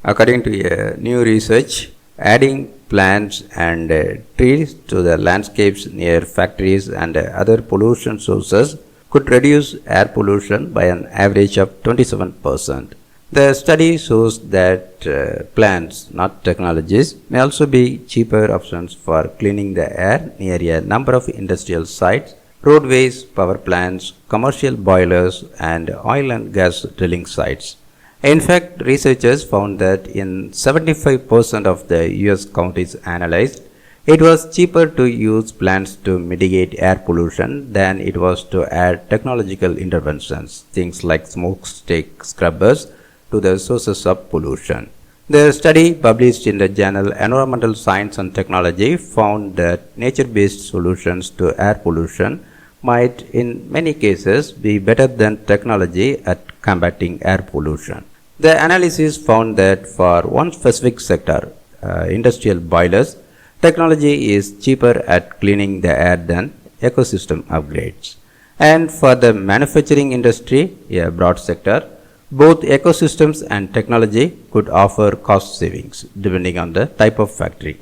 According to a new research, adding plants and trees to the landscapes near factories and other pollution sources could reduce air pollution by an average of 27%. The study shows that plants, not technologies, may also be cheaper options for cleaning the air near a number of industrial sites, roadways, power plants, commercial boilers, and oil and gas drilling sites. In fact, researchers found that in 75% of the US counties analyzed, it was cheaper to use plants to mitigate air pollution than it was to add technological interventions, things like smokestack scrubbers, to the sources of pollution. The study, published in the journal Environmental Science and Technology, found that nature-based solutions to air pollution might, in many cases, be better than technology at combating air pollution. The analysis found that for one specific sector, industrial boilers, technology is cheaper at cleaning the air than ecosystem upgrades. And for the manufacturing industry, a broad sector, both ecosystems and technology could offer cost savings depending on the type of factory.